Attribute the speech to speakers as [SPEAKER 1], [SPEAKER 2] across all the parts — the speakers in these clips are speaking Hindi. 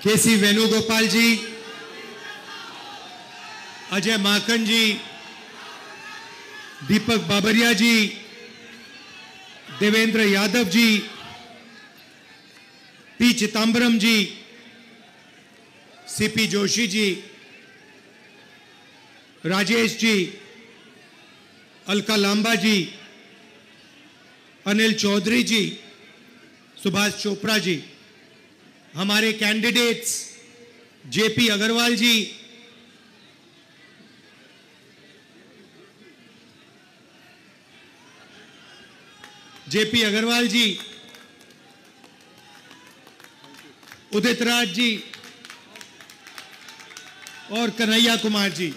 [SPEAKER 1] केसी वेणुगोपाल जी, अजय माकन जी, दीपक बाबरिया जी, देवेंद्र यादव जी, पी चिदंबरम जी, सीपी जोशी जी, राजेश जी, अलका लांबा जी, अनिल चौधरी जी, सुभाष चोपड़ा जी, हमारे कैंडिडेट्स जेपी अग्रवाल जी, उदित राज जी और कन्हैया कुमार जी।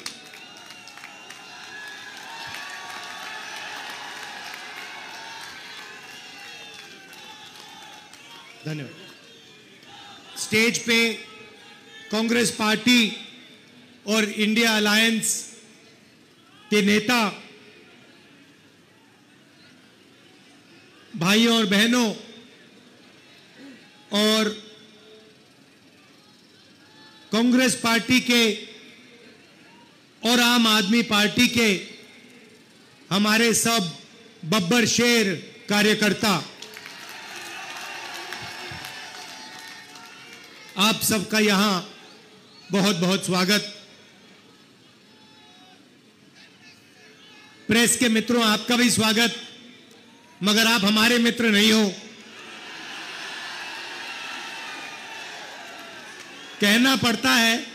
[SPEAKER 1] धन्यवाद। स्टेज पे कांग्रेस पार्टी और इंडिया अलायंस के नेता, भाइयों और बहनों और कांग्रेस पार्टी के और आम आदमी पार्टी के हमारे सब बब्बर शेर कार्यकर्ता, आप सबका यहां बहुत बहुत स्वागत। प्रेस के मित्रों, आपका भी स्वागत, मगर आप हमारे मित्र नहीं हो। कहना पड़ता है,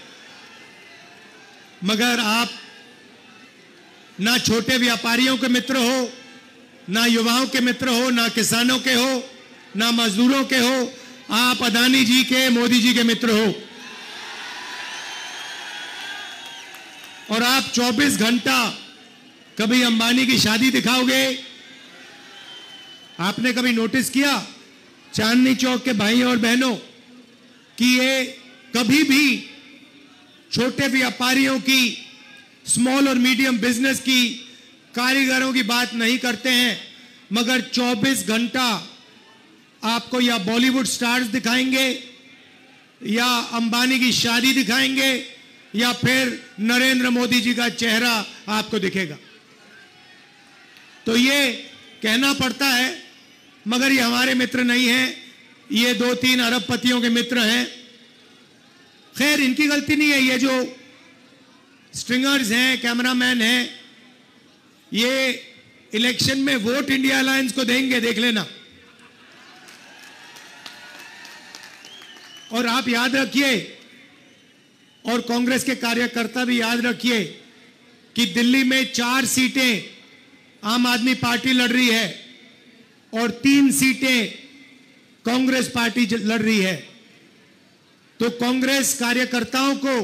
[SPEAKER 1] मगर आप ना छोटे व्यापारियों के मित्र हो, ना युवाओं के मित्र हो, ना किसानों के हो, ना मजदूरों के हो। आप अदानी जी के, मोदी जी के मित्र हो। और आप 24 घंटा कभी अंबानी की शादी दिखाओगे? आपने कभी नोटिस किया चांदनी चौक के भाइयों और बहनों कि ये कभी भी छोटे व्यापारियों की, स्मॉल और मीडियम बिजनेस की, कारीगरों की बात नहीं करते हैं, मगर 24 घंटा आपको या बॉलीवुड स्टार्स दिखाएंगे, या अंबानी की शादी दिखाएंगे, या फिर नरेंद्र मोदी जी का चेहरा आपको दिखेगा। तो ये कहना पड़ता है, मगर ये हमारे मित्र नहीं हैं, ये 2-3 अरबपतियों के मित्र हैं। खैर, इनकी गलती नहीं है। ये जो स्ट्रिंगर्स हैं, कैमरामैन हैं, ये इलेक्शन में वोट इंडिया अलायंस को देंगे, देख लेना। और आप याद रखिए, और कांग्रेस के कार्यकर्ता भी याद रखिए, कि दिल्ली में 4 सीटें आम आदमी पार्टी लड़ रही है और 3 सीटें कांग्रेस पार्टी लड़ रही है। तो कांग्रेस कार्यकर्ताओं को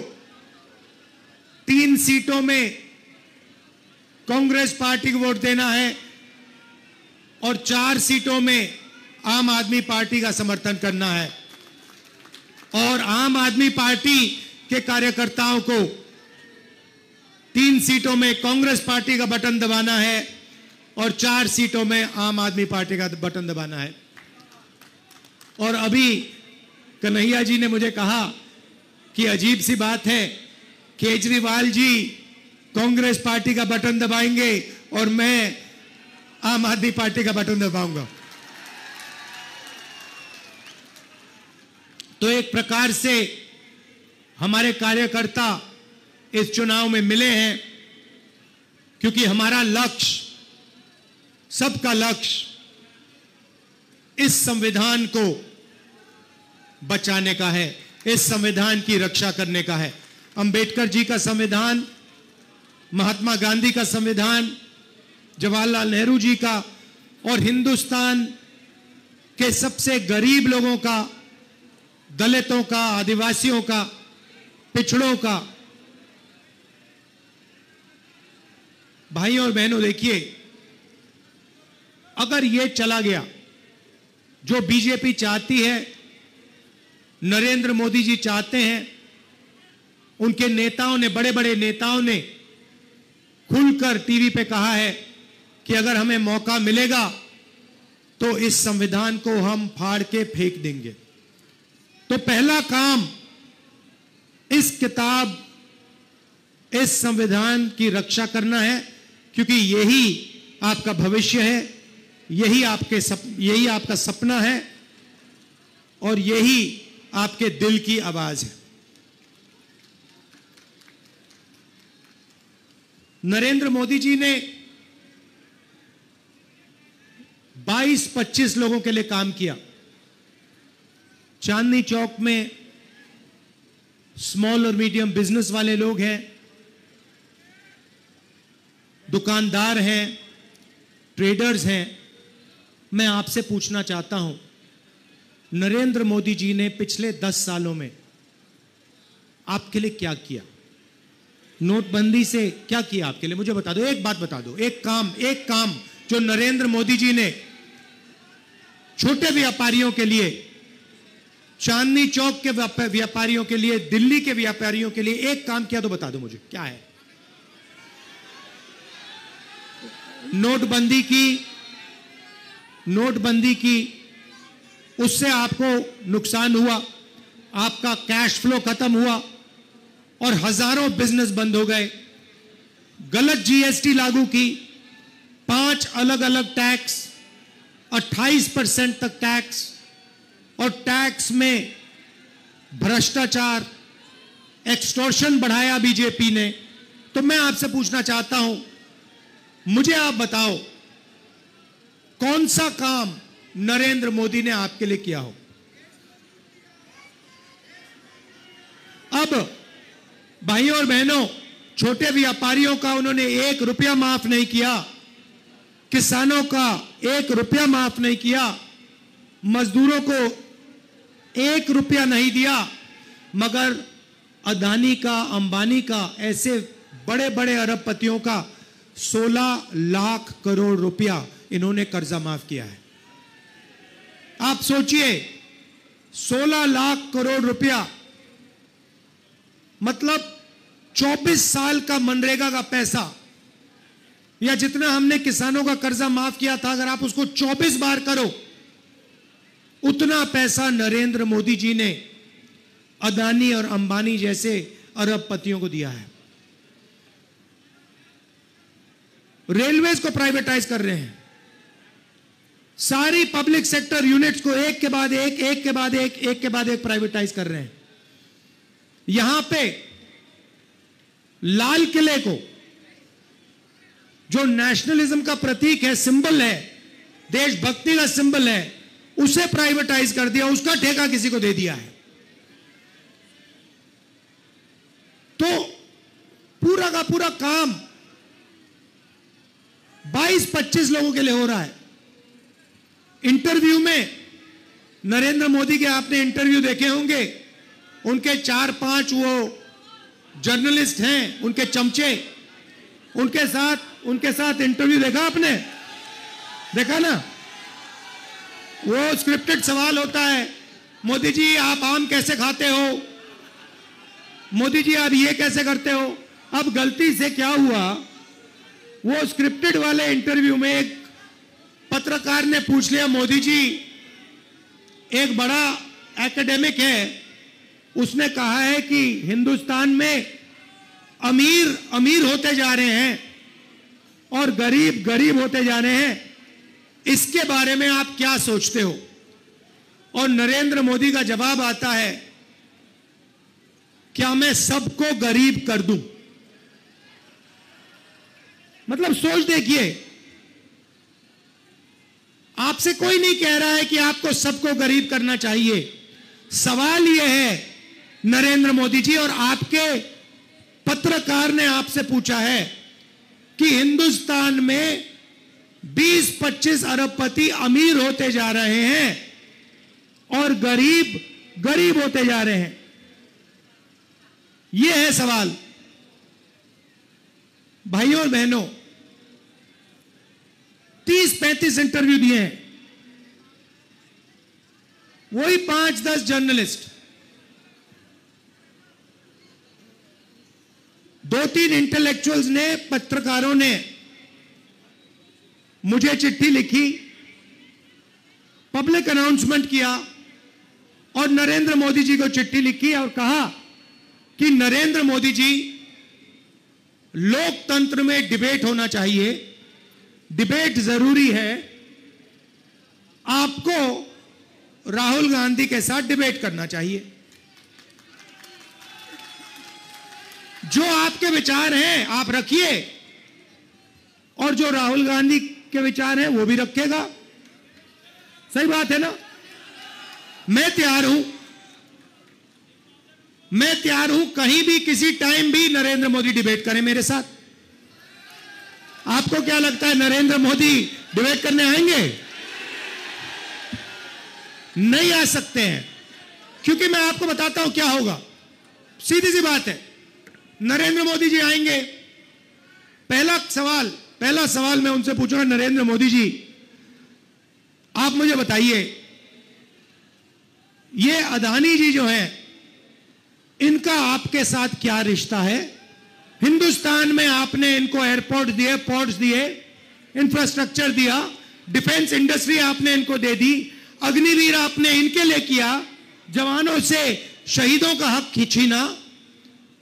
[SPEAKER 1] 3 सीटों में कांग्रेस पार्टी को वोट देना है और 4 सीटों में आम आदमी पार्टी का समर्थन करना है। और आम आदमी पार्टी के कार्यकर्ताओं को 3 सीटों में कांग्रेस पार्टी का बटन दबाना है और 4 सीटों में आम आदमी पार्टी का बटन दबाना है। और अभी कन्हैया जी ने मुझे कहा कि अजीब सी बात है, केजरीवाल जी कांग्रेस पार्टी का बटन दबाएंगे और मैं आम आदमी पार्टी का बटन दबाऊंगा। तो एक प्रकार से हमारे कार्यकर्ता इस चुनाव में मिले हैं, क्योंकि हमारा लक्ष्य, सबका लक्ष्य इस संविधान को बचाने का है, इस संविधान की रक्षा करने का है। अंबेडकर जी का संविधान, महात्मा गांधी का संविधान, जवाहरलाल नेहरू जी का, और हिंदुस्तान के सबसे गरीब लोगों का, दलितों का, आदिवासियों का, पिछड़ों का। भाइयों और बहनों, देखिए, अगर यह चला गया जो बीजेपी चाहती है, नरेंद्र मोदी जी चाहते हैं, उनके नेताओं ने, बड़े बड़े नेताओं ने खुलकर टीवी पे कहा है कि अगर हमें मौका मिलेगा तो इस संविधान को हम फाड़ के फेंक देंगे। तो पहला काम इस किताब, इस संविधान की रक्षा करना है, क्योंकि यही आपका भविष्य है, यही आपका सपना है और यही आपके दिल की आवाज है। नरेंद्र मोदी जी ने 22-25 लोगों के लिए काम किया। चांदनी चौक में स्मॉल और मीडियम बिजनेस वाले लोग हैं, दुकानदार हैं, ट्रेडर्स हैं। मैं आपसे पूछना चाहता हूं, नरेंद्र मोदी जी ने पिछले 10 सालों में आपके लिए क्या किया? नोटबंदी से क्या किया आपके लिए? मुझे बता दो, एक बात बता दो, एक काम जो नरेंद्र मोदी जी ने छोटे व्यापारियों के लिए, चांदनी चौक के व्यापारियों के लिए, दिल्ली के व्यापारियों के लिए एक काम किया तो बता दो मुझे, क्या है? नोटबंदी की, उससे आपको नुकसान हुआ, आपका कैश फ्लो खत्म हुआ और हजारों बिजनेस बंद हो गए। गलत जीएसटी लागू की, 5 अलग अलग टैक्स, 28% तक टैक्स, और टैक्स में भ्रष्टाचार, एक्सटॉर्शन बढ़ाया बीजेपी ने। तो मैं आपसे पूछना चाहता हूं, मुझे आप बताओ, कौन सा काम नरेंद्र मोदी ने आपके लिए किया हो? अब भाइयों और बहनों, छोटे व्यापारियों का उन्होंने 1 रुपया माफ नहीं किया, किसानों का 1 रुपया माफ नहीं किया, मजदूरों को 1 रुपया नहीं दिया, मगर अदानी का, अंबानी का, ऐसे बड़े बड़े अरबपतियों का 16 लाख करोड़ रुपया इन्होंने कर्जा माफ किया है। आप सोचिए, 16 लाख करोड़ रुपया मतलब 24 साल का मनरेगा का पैसा, या जितना हमने किसानों का कर्जा माफ किया था, अगर आप उसको 24 बार करो, उतना पैसा नरेंद्र मोदी जी ने अदानी और अंबानी जैसे अरबपतियों को दिया है। रेलवेज को प्राइवेटाइज कर रहे हैं, सारी पब्लिक सेक्टर यूनिट्स को एक के बाद एक प्राइवेटाइज कर रहे हैं। यहां पे लाल किले को, जो नेशनलिज्म का प्रतीक है, सिंबल है, देशभक्ति का सिंबल है, उसे प्राइवेटाइज कर दिया, उसका ठेका किसी को दे दिया है। तो पूरा का पूरा काम 22-25 लोगों के लिए हो रहा है। इंटरव्यू में नरेंद्र मोदी के आपने इंटरव्यू देखे होंगे, उनके 4-5 वो जर्नलिस्ट हैं, उनके चमचे, उनके साथ इंटरव्यू देखा आपने? देखा ना? वो स्क्रिप्टेड सवाल होता है, मोदी जी आप आम कैसे खाते हो, मोदी जी आप ये कैसे करते हो। अब गलती से क्या हुआ, वो स्क्रिप्टेड वाले इंटरव्यू में एक पत्रकार ने पूछ लिया, मोदी जी एक बड़ा एकेडमिक है, उसने कहा है कि हिंदुस्तान में अमीर अमीर होते जा रहे हैं और गरीब गरीब होते जा रहे हैं, इसके बारे में आप क्या सोचते हो? और नरेंद्र मोदी का जवाब आता है, क्या मैं सबको गरीब कर दूं? मतलब सोच देखिए, आपसे कोई नहीं कह रहा है कि आपको सबको गरीब करना चाहिए। सवाल यह है नरेंद्र मोदी जी, और आपके पत्रकार ने आपसे पूछा है कि हिंदुस्तान में 20-25 अरबपति अमीर होते जा रहे हैं और गरीब गरीब होते जा रहे हैं। यह है सवाल। भाइयों और बहनों, 30-35 इंटरव्यू दिए हैं, वही 5-10 जर्नलिस्ट, 2-3 इंटेलेक्चुअल्स ने, पत्रकारों ने मुझे चिट्ठी लिखी, पब्लिक अनाउंसमेंट किया और नरेंद्र मोदी जी को चिट्ठी लिखी और कहा कि नरेंद्र मोदी जी, लोकतंत्र में डिबेट होना चाहिए, डिबेट जरूरी है, आपको राहुल गांधी के साथ डिबेट करना चाहिए। जो आपके विचार हैं आप रखिए, और जो राहुल गांधी के विचार हैं वो भी रखेगा। सही बात है ना? मैं तैयार हूं कहीं भी किसी टाइम भी नरेंद्र मोदी डिबेट करें मेरे साथ। आपको क्या लगता है नरेंद्र मोदी डिबेट करने आएंगे? नहीं आ सकते हैं, क्योंकि मैं आपको बताता हूं क्या होगा। सीधी सी बात है, नरेंद्र मोदी जी आएंगे, पहला सवाल मैं उनसे पूछूंगा, नरेंद्र मोदी जी आप मुझे बताइए, ये अदानी जी जो हैं इनका आपके साथ क्या रिश्ता है? हिंदुस्तान में आपने इनको एयरपोर्ट दिए, पोर्ट्स दिए, इंफ्रास्ट्रक्चर दिया, डिफेंस इंडस्ट्री आपने इनको दे दी, अग्निवीर आपने इनके लिए किया, जवानों से शहीदों का हक छीना।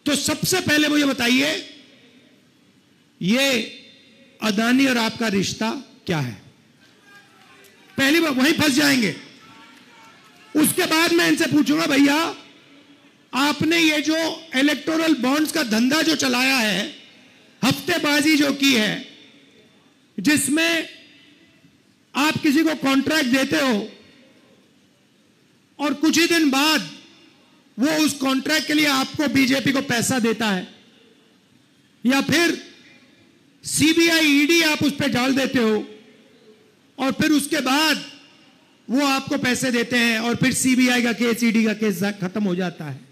[SPEAKER 1] तो सबसे पहले मुझे बताइए, ये अदानी और आपका रिश्ता क्या है? पहली बार वहीं फंस जाएंगे। उसके बाद मैं इनसे पूछूंगा, भैया आपने ये जो इलेक्टोरल बॉन्ड्स का धंधा जो चलाया है, हफ्तेबाजी जो की है, जिसमें आप किसी को कॉन्ट्रैक्ट देते हो और कुछ ही दिन बाद वो उस कॉन्ट्रैक्ट के लिए आपको बीजेपी को पैसा देता है, या फिर सीबीआई ईडी आप उस पर डाल देते हो और फिर उसके बाद वो आपको पैसे देते हैं और फिर सीबीआई का केस, ईडी का केस खत्म हो जाता है।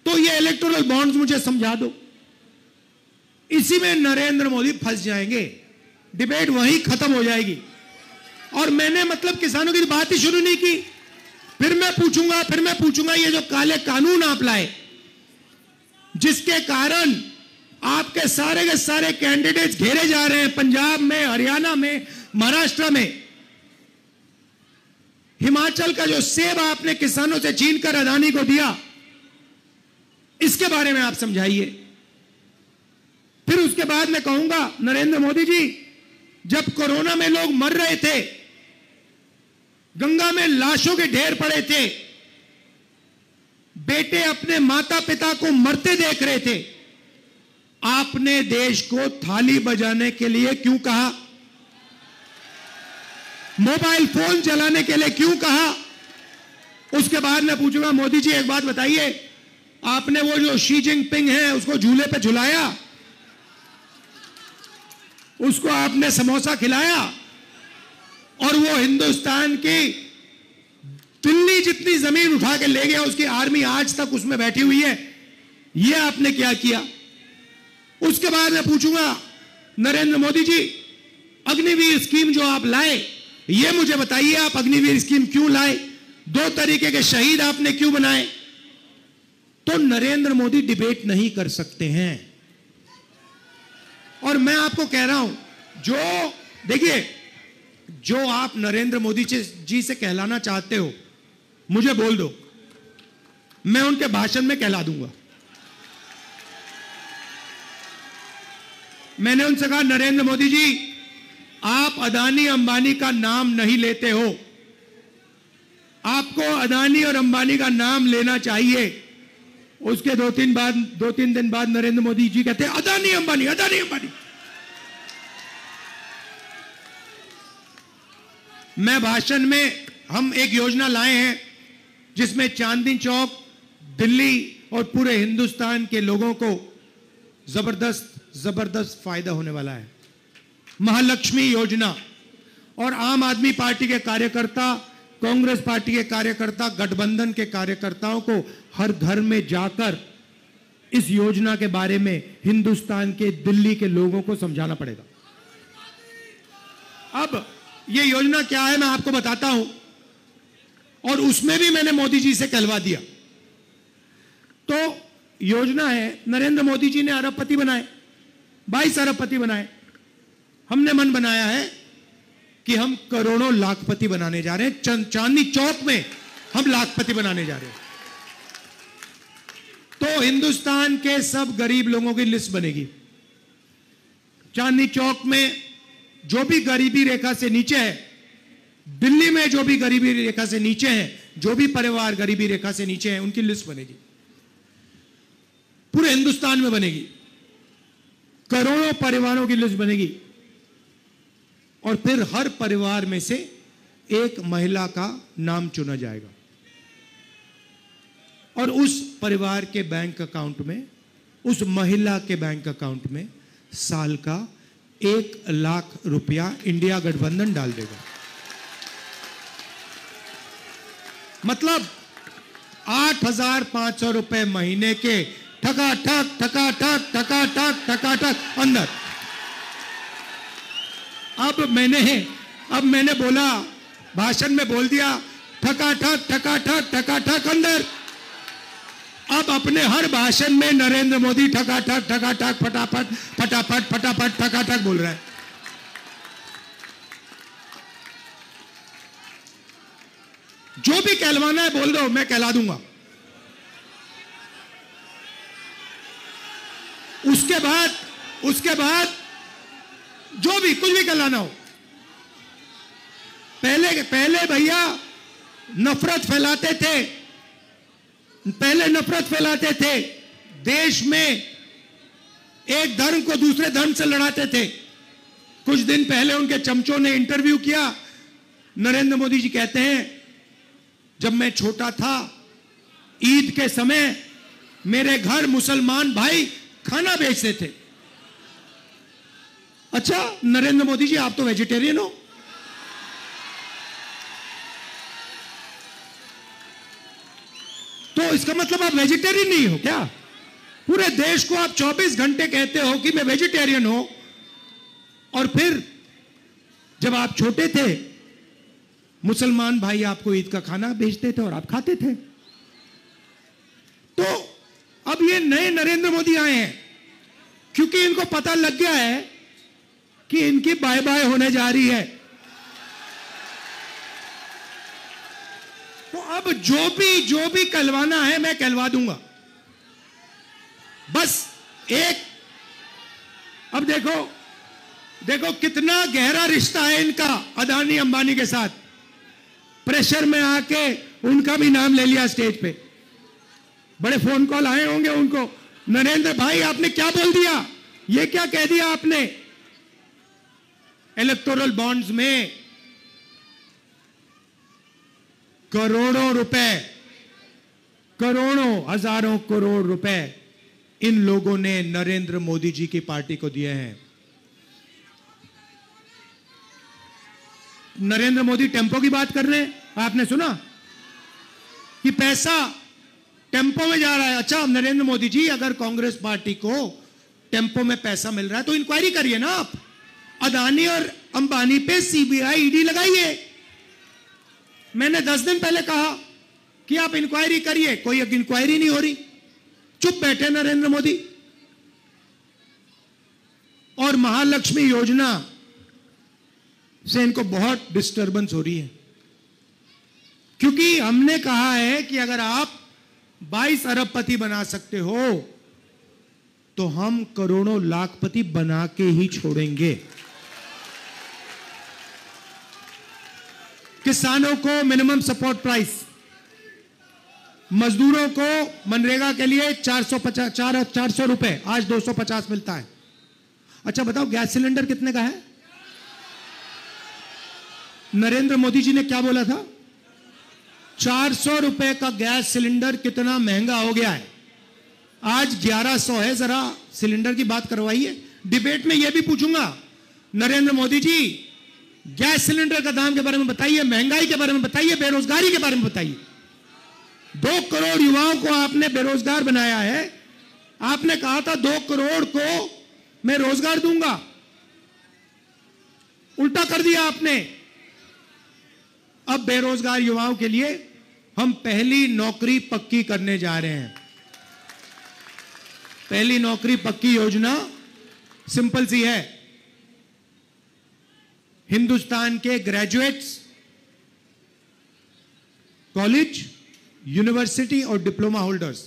[SPEAKER 1] तो ये इलेक्टोरल बॉन्ड्स मुझे समझा दो। इसी में नरेंद्र मोदी फंस जाएंगे, डिबेट वहीं खत्म हो जाएगी। और मैंने मतलब किसानों की बात ही शुरू नहीं की। फिर मैं पूछूंगा ये जो काले कानून आप लाए, जिसके कारण आपके सारे के सारे कैंडिडेट्स घेरे जा रहे हैं, पंजाब में, हरियाणा में, महाराष्ट्र में, हिमाचल का जो सेब आपने किसानों से छीनकर अदानी को दिया, इसके बारे में आप समझाइए। फिर उसके बाद मैं कहूंगा, नरेंद्र मोदी जी, जब कोरोना में लोग मर रहे थे, गंगा में लाशों के ढेर पड़े थे, बेटे अपने माता पिता को मरते देख रहे थे, आपने देश को थाली बजाने के लिए क्यों कहा? मोबाइल फोन चलाने के लिए क्यों कहा? उसके बाद मैं पूछूंगा, मोदी जी एक बात बताइए, आपने वो जो शी जिनपिंग है उसको झूले पे झुलाया, उसको आपने समोसा खिलाया, और वो हिंदुस्तान की दिल्ली जितनी जमीन उठा के ले गया, उसकी आर्मी आज तक उसमें बैठी हुई है, ये आपने क्या किया? उसके बाद मैं पूछूंगा, नरेंद्र मोदी जी, अग्निवीर स्कीम जो आप लाए, ये मुझे बताइए, आप अग्निवीर स्कीम क्यों लाए? 2 तरीके के शहीद आपने क्यों बनाए? तो नरेंद्र मोदी डिबेट नहीं कर सकते हैं। और मैं आपको कह रहा हूं, जो देखिए, जो आप नरेंद्र मोदी जी से कहलाना चाहते हो, मुझे बोल दो, मैं उनके भाषण में कहला दूंगा। मैंने उनसे कहा, नरेंद्र मोदी जी, आप अदानी अंबानी का नाम नहीं लेते हो, आपको अदानी और अंबानी का नाम लेना चाहिए। उसके 2-3 दिन बाद नरेंद्र मोदी जी कहते हैं, अदानी अंबानी, अदानी अंबानी। मैं भाषण में, हम एक योजना लाए हैं जिसमें चांदनी चौक, दिल्ली और पूरे हिंदुस्तान के लोगों को जबरदस्त फायदा होने वाला है। महालक्ष्मी योजना, और आम आदमी पार्टी के कार्यकर्ता, कांग्रेस पार्टी के कार्यकर्ता, गठबंधन के कार्यकर्ताओं को हर घर में जाकर इस योजना के बारे में हिंदुस्तान के, दिल्ली के लोगों को समझाना पड़ेगा। अब ये योजना क्या है मैं आपको बताता हूं, और उसमें भी मैंने मोदी जी से कहलवा दिया। तो योजना है, नरेंद्र मोदी जी ने अरबपति बनाए, 22 अरबपति बनाए। हमने मन बनाया है कि हम करोड़ों लाखपति बनाने जा रहे हैं। चांदनी चौक में हम लाखपति बनाने जा रहे हैं। तो हिंदुस्तान के सब गरीब लोगों की लिस्ट बनेगी। चांदनी चौक में जो भी गरीबी रेखा से नीचे है, दिल्ली में जो भी गरीबी रेखा से नीचे है, जो भी परिवार गरीबी रेखा से नीचे है, उनकी लिस्ट बनेगी। पूरे हिंदुस्तान में बनेगी, करोड़ों परिवारों की लिस्ट बनेगी। और फिर हर परिवार में से एक महिला का नाम चुना जाएगा और उस परिवार के बैंक अकाउंट में, उस महिला के बैंक अकाउंट में साल का 1 लाख रुपया इंडिया गठबंधन डाल देगा। मतलब 8,500 रुपए महीने के ठकाठक ठकाठक ठकाठक ठकाठक अंदर। अब मैंने बोला, भाषण में बोल दिया ठकाठक ठकाठक ठकाठक अंदर। अब अपने हर भाषण में नरेंद्र मोदी ठकाठक ठकाठक फटाफट फटाफट फटाफट ठकाठक बोल रहा है। जो भी कहलवाना है बोल दो, मैं कहला दूंगा। उसके बाद जो भी कुछ भी कहलाना हो, पहले भैया नफरत फैलाते थे, देश में एक धर्म को दूसरे धर्म से लड़ाते थे। कुछ दिन पहले उनके चमचों ने इंटरव्यू किया। नरेंद्र मोदी जी कहते हैं, जब मैं छोटा था, ईद के समय मेरे घर मुसलमान भाई खाना बेचते थे। अच्छा नरेंद्र मोदी जी, आप तो वेजिटेरियन हो। तो इसका मतलब आप वेजिटेरियन नहीं हो क्या? पूरे देश को आप 24 घंटे कहते हो कि मैं वेजिटेरियन हूं, और फिर जब आप छोटे थे, मुसलमान भाई आपको ईद का खाना भेजते थे और आप खाते थे। तो अब ये नए नरेंद्र मोदी आए हैं, क्योंकि इनको पता लग गया है कि इनकी बाय बाय होने जा रही है। तो अब जो भी कहलवाना है मैं कहलवा दूंगा। बस एक, अब देखो कितना गहरा रिश्ता है इनका अदानी अंबानी के साथ। प्रेशर में आके उनका भी नाम ले लिया स्टेज पे। बड़े फोन कॉल आए होंगे उनको, नरेंद्र भाई आपने क्या बोल दिया, ये क्या कह दिया आपने। इलेक्टोरल बॉन्ड्स में करोड़ों रुपए, करोड़ों हजारों करोड़ रुपए इन लोगों ने नरेंद्र मोदी जी की पार्टी को दिए हैं। नरेंद्र मोदी टेम्पो की बात कर रहे हैं, आपने सुना कि पैसा टेम्पो में जा रहा है। अच्छा नरेंद्र मोदी जी, अगर कांग्रेस पार्टी को टेम्पो में पैसा मिल रहा है तो इंक्वायरी करिए ना आप। अदानी और अंबानी पे सीबीआई ईडी लगाइए। मैंने 10 दिन पहले कहा कि आप इंक्वायरी करिए, कोई इंक्वायरी नहीं हो रही, चुप बैठे नरेंद्र मोदी। और महालक्ष्मी योजना से इनको बहुत डिस्टर्बेंस हो रही है, क्योंकि हमने कहा है कि अगर आप 22 अरबपति बना सकते हो तो हम करोड़ों लाखपति बना के ही छोड़ेंगे। किसानों को मिनिमम सपोर्ट प्राइस, मजदूरों को मनरेगा के लिए 400 रुपए, आज 250 मिलता है। अच्छा बताओ गैस सिलेंडर कितने का है? नरेंद्र मोदी जी ने क्या बोला था? 400 रुपए का गैस सिलेंडर कितना महंगा हो गया है, आज 1100 है। जरा सिलेंडर की बात करवाइए। डिबेट में यह भी पूछूंगा, नरेंद्र मोदी जी गैस सिलेंडर का दाम के बारे में बताइए, महंगाई के बारे में बताइए, बेरोजगारी के बारे में बताइए। 2 करोड़ युवाओं को आपने बेरोजगार बनाया है। आपने कहा था 2 करोड़ को मैं रोजगार दूंगा, उल्टा कर दिया आपने। अब बेरोजगार युवाओं के लिए हम पहली नौकरी पक्की करने जा रहे हैं। पहली नौकरी पक्की योजना सिंपल सी है। हिंदुस्तान के ग्रेजुएट्स, कॉलेज, यूनिवर्सिटी और डिप्लोमा होल्डर्स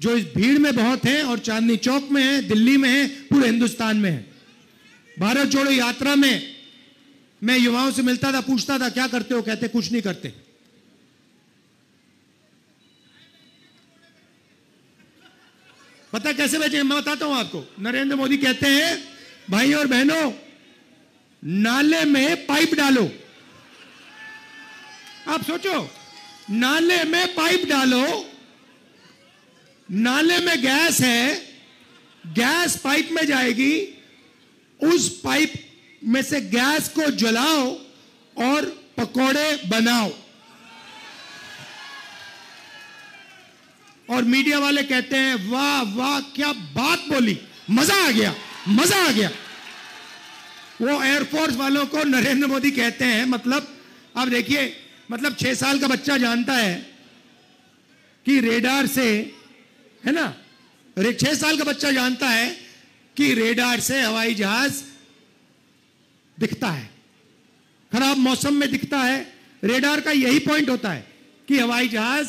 [SPEAKER 1] जो इस भीड़ में बहुत हैं और चांदनी चौक में है, दिल्ली में है, पूरे हिंदुस्तान में है। भारत जोड़ो यात्रा में मैं युवाओं से मिलता था, पूछता था क्या करते हो, कहते कुछ नहीं करते। पता कैसे बचे, मैं बताता हूं आपको। नरेंद्र मोदी कहते हैं भाई और बहनों नाले में पाइप डालो। आप सोचो, नाले में पाइप डालो, नाले में गैस है, गैस पाइप में जाएगी, उस पाइप में से गैस को जलाओ और पकोड़े बनाओ। और मीडिया वाले कहते हैं वाह वाह क्या बात बोली, मजा आ गया, मजा आ गया। वो एयरफोर्स वालों को नरेंद्र मोदी कहते हैं, मतलब अब देखिए, मतलब 6 साल का बच्चा जानता है कि रेडार से, है ना, 6 साल का बच्चा जानता है कि रेडार से हवाई जहाज दिखता है, खराब मौसम में दिखता है। रेडार का यही पॉइंट होता है कि हवाई जहाज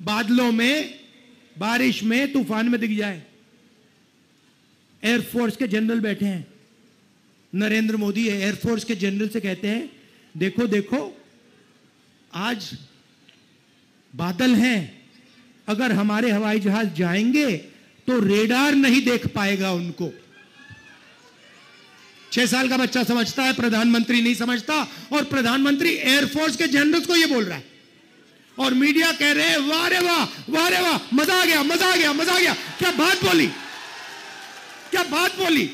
[SPEAKER 1] बादलों में, बारिश में, तूफान में दिख जाए। एयरफोर्स के जनरल बैठे हैं, नरेंद्र मोदी एयरफोर्स के जनरल से कहते हैं देखो देखो आज बादल हैं, अगर हमारे हवाई जहाज जाएंगे तो रेडार नहीं देख पाएगा उनको। 6 साल का बच्चा समझता है, प्रधानमंत्री नहीं समझता। और प्रधानमंत्री एयरफोर्स के जनरल्स को यह बोल रहा है और मीडिया कह रहे हैं वाह रे वाह, वाह रे वाह, मजा आ गया, मजा आ गया, मजा आ गया। क्या बात बोली, क्या बात बोली,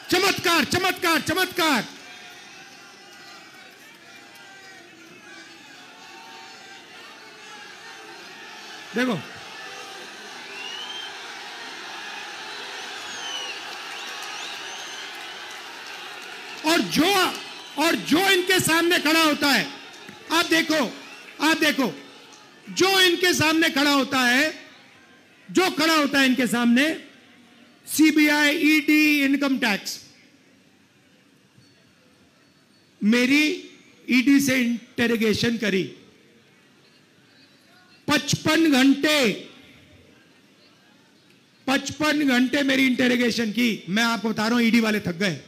[SPEAKER 1] चमत्कार चमत्कार चमत्कार। देखो और जो इनके सामने खड़ा होता है, आप देखो जो इनके सामने खड़ा होता है, जो खड़ा होता है इनके सामने, सीबीआई, ईडी, इनकम टैक्स। मेरी ईडी से इंटेरोगेशन करी 55 घंटे मेरी इंटेरोगेशन की। मैं आपको बता रहा हूं, ईडी वाले थक गए।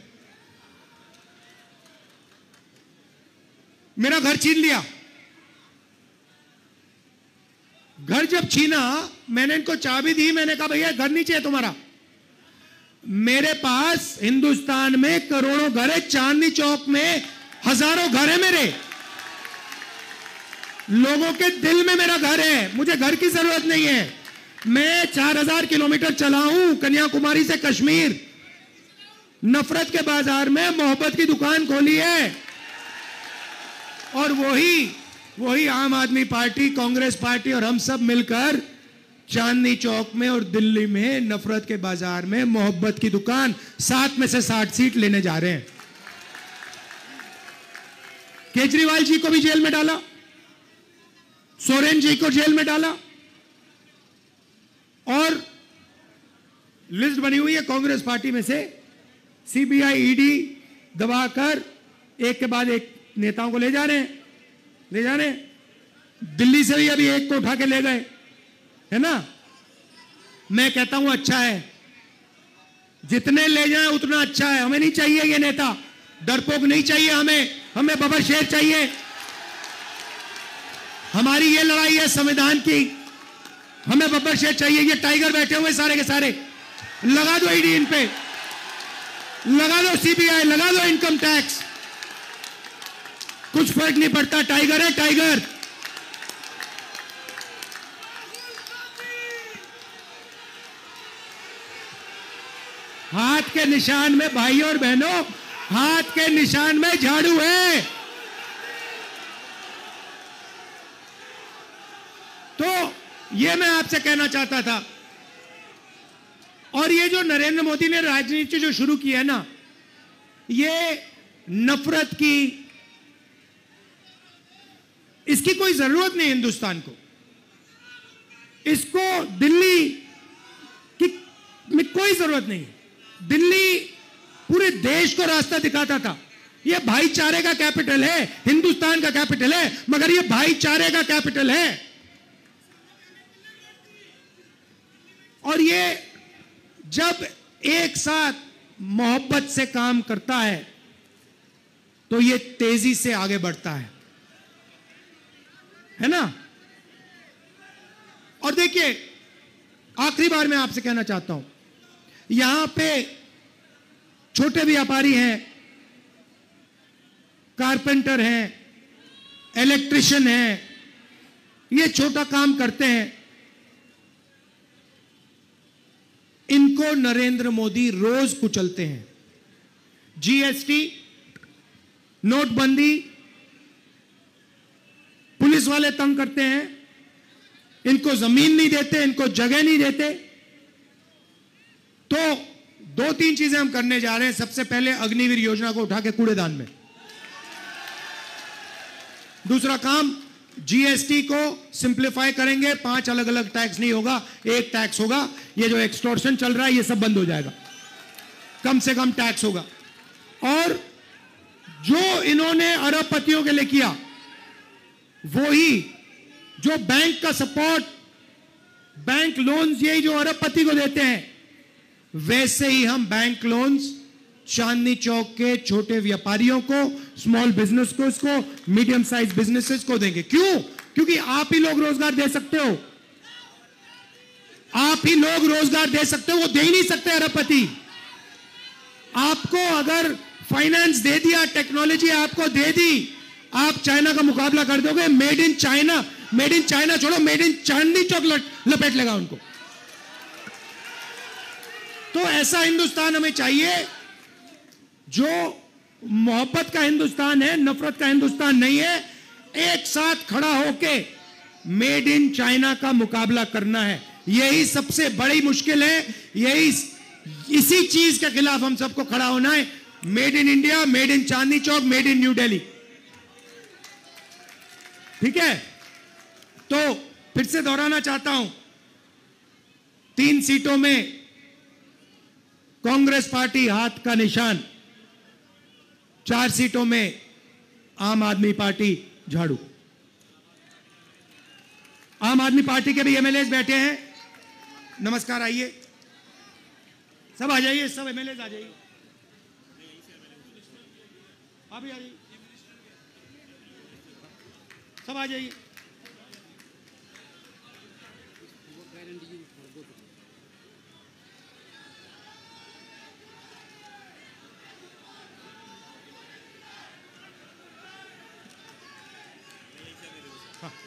[SPEAKER 1] मेरा घर छीन लिया। घर जब छीना, मैंने इनको चाबी दी, मैंने कहा भैया घर नहीं चाहिए तुम्हारा। मेरे पास हिंदुस्तान में करोड़ों घर है, चांदनी चौक में हजारों घर है मेरे। लोगों के दिल में मेरा घर है, मुझे घर की जरूरत नहीं है। मैं 4000 किलोमीटर चला हूं कन्याकुमारी से कश्मीर, नफरत के बाजार में मोहब्बत की दुकान खोली है। और वही आम आदमी पार्टी, कांग्रेस पार्टी और हम सब मिलकर चांदनी चौक में और दिल्ली में नफरत के बाजार में मोहब्बत की दुकान 7 में से 60 सीट लेने जा रहे हैं। केजरीवाल जी को भी जेल में डाला, सोरेन जी को जेल में डाला, और लिस्ट बनी हुई है कांग्रेस पार्टी में से सीबीआई, ईडी दबाकर एक के बाद एक नेताओं को ले जा रहे हैं। दिल्ली से भी अभी एक को उठा के ले गए, है ना। मैं कहता हूं अच्छा है, जितने ले जाएं उतना अच्छा है। हमें नहीं चाहिए ये नेता, डरपोक नहीं चाहिए हमें बबर शेर चाहिए। हमारी ये लड़ाई है संविधान की, हमें बब्बर शेर चाहिए। ये टाइगर बैठे हुए सारे के सारे, लगा दो ईडी इन पे, लगा दो सीबीआई, लगा दो इनकम टैक्स, कुछ फर्क नहीं पड़ता। टाइगर है टाइगर। हाथ के निशान में भाई और बहनों, हाथ के निशान में झाड़ू है। तो ये मैं आपसे कहना चाहता था। और ये जो नरेंद्र मोदी ने राजनीति जो शुरू की है ना, ये नफरत की, इसकी कोई जरूरत नहीं हिंदुस्तान को। इसको दिल्ली की में कोई जरूरत नहीं। दिल्ली पूरे देश को रास्ता दिखाता था। ये भाईचारे का कैपिटल है, हिंदुस्तान का कैपिटल है, मगर ये भाईचारे का कैपिटल है। और ये जब एक साथ मोहब्बत से काम करता है तो ये तेजी से आगे बढ़ता है ना। और देखिए, आखिरी बार मैं आपसे कहना चाहता हूं, यहां पे छोटे व्यापारी हैं, कारपेंटर हैं, इलेक्ट्रिशियन हैं, ये छोटा काम करते हैं, इनको नरेंद्र मोदी रोज कुचलते हैं। जीएसटी, नोटबंदी, पुलिस वाले तंग करते हैं, इनको जमीन नहीं देते, इनको जगह नहीं देते। तो 2-3 चीजें हम करने जा रहे हैं। सबसे पहले अग्निवीर योजना को उठा के कूड़ेदान में। दूसरा काम, जीएसटी को सिंप्लीफाई करेंगे। 5 अलग अलग टैक्स नहीं होगा, एक टैक्स होगा। ये जो एक्सटॉर्शन चल रहा है ये सब बंद हो जाएगा, कम से कम टैक्स होगा। और जो इन्होंने अरबपतियों के लिए किया, वो ही जो बैंक का सपोर्ट, बैंक लोन्स, यही जो अरबपति को देते हैं, वैसे ही हम बैंक लोन्स चांदनी चौक के छोटे व्यापारियों को, स्मॉल बिजनेस को, इसको मीडियम साइज बिजनेसेस को देंगे। क्यों? क्योंकि आप ही लोग रोजगार दे सकते हो, आप ही लोग रोजगार दे सकते हो, वो दे ही नहीं सकते अरबपति। आपको अगर फाइनेंस दे दिया, टेक्नोलॉजी आपको दे दी, आप चाइना का मुकाबला कर दोगे। मेड इन चाइना छोड़ो, मेड इन चांदनी चौक लपेट लेगा उनको। तो ऐसा हिंदुस्तान हमें चाहिए जो मोहब्बत का हिंदुस्तान है, नफरत का हिंदुस्तान नहीं है। एक साथ खड़ा होके मेड इन चाइना का मुकाबला करना है। यही सबसे बड़ी मुश्किल है, यही इसी चीज के खिलाफ हम सबको खड़ा होना है। Made in India, made in Chandni Chowk, made in new Delhi. ठीक है, तो फिर से दोहराना चाहता हूं, 3 सीटों में कांग्रेस पार्टी हाथ का निशान, 4 सीटों में आम आदमी पार्टी झाड़ू। आम आदमी पार्टी के भी एमएलए बैठे हैं। नमस्कार, आइए, सब आ जाइए, सब एमएलए आ जाइए, आप भी आ जाइए, सब आ जाइए।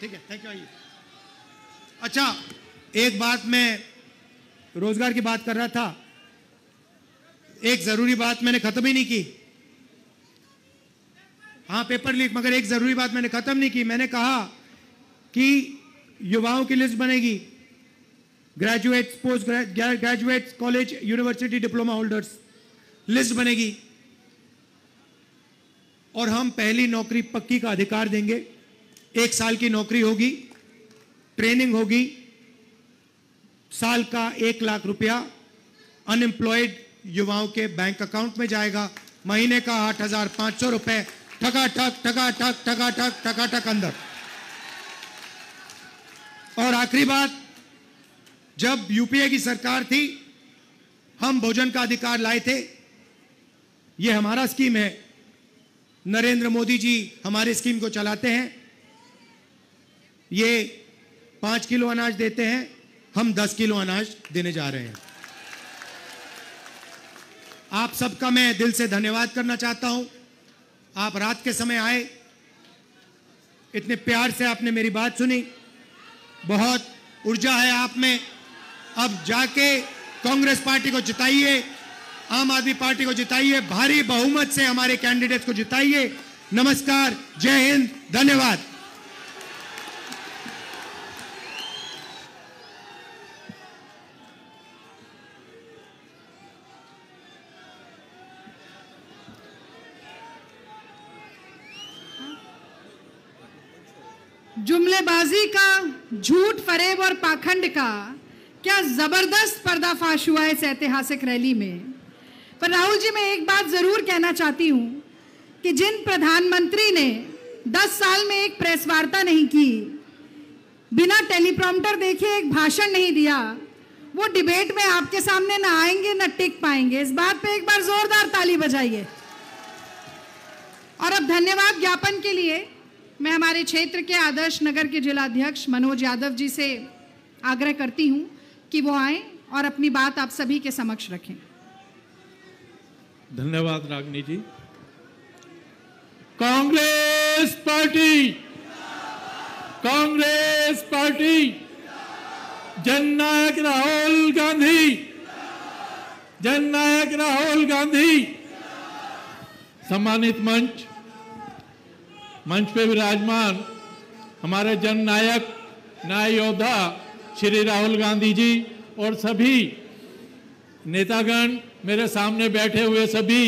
[SPEAKER 1] ठीक है, थैंक यू। आइए। अच्छा, एक बात, मैं रोजगार की बात कर रहा था, एक जरूरी बात मैंने खत्म ही नहीं की। हाँ, पेपर लीक, मगर एक जरूरी बात मैंने खत्म नहीं की। मैंने कहा कि युवाओं की लिस्ट बनेगी, graduates, post graduates, college, university diploma holders, list बनेगी। और हम पहली नौकरी पक्की का अधिकार देंगे। 1 साल की नौकरी होगी, ट्रेनिंग होगी, साल का 1 लाख रुपया अनएम्प्लॉयड युवाओं के बैंक अकाउंट में जाएगा। महीने का 8,500 रुपए ठका ठक अंदर। और आखिरी बात, जब यूपीए की सरकार थी, हम भोजन का अधिकार लाए थे। यह हमारा स्कीम है, नरेंद्र मोदी जी हमारे स्कीम को चलाते हैं। ये 5 किलो अनाज देते हैं, हम 10 किलो अनाज देने जा रहे हैं। आप सबका मैं दिल से धन्यवाद करना चाहता हूं। आप रात के समय आए, इतने प्यार से आपने मेरी बात सुनी, बहुत ऊर्जा है आप में। अब जाके कांग्रेस पार्टी को जिताइए, आम आदमी पार्टी को जिताइए, भारी बहुमत से हमारे कैंडिडेट्स को जिताइए। नमस्कार, जय हिंद, धन्यवाद।
[SPEAKER 2] जुमलेबाजी का, झूठ, फरेब और पाखंड का क्या जबरदस्त पर्दाफाश हुआ है इस ऐतिहासिक रैली में। पर राहुल जी, मैं एक बात जरूर कहना चाहती हूं कि जिन प्रधानमंत्री ने 10 साल में एक प्रेस वार्ता नहीं की, बिना टेलीप्रॉम्प्टर देखे एक भाषण नहीं दिया, वो डिबेट में आपके सामने ना आएंगे ना टिक पाएंगे। इस बात पे एक बार जोरदार ताली बजाइए। और अब धन्यवाद ज्ञापन के लिए मैं हमारे क्षेत्र के आदर्श नगर के जिलाध्यक्ष मनोज यादव जी से आग्रह करती हूं कि वो आएं और अपनी बात आप सभी के समक्ष रखें।
[SPEAKER 3] धन्यवाद रागिनी जी। कांग्रेस पार्टी, कांग्रेस पार्टी, जननायक राहुल गांधी, जननायक राहुल गांधी। सम्मानित मंच पे विराजमान हमारे जननायक न्याय योद्धा श्री राहुल गांधी जी और सभी नेतागण, मेरे सामने बैठे हुए सभी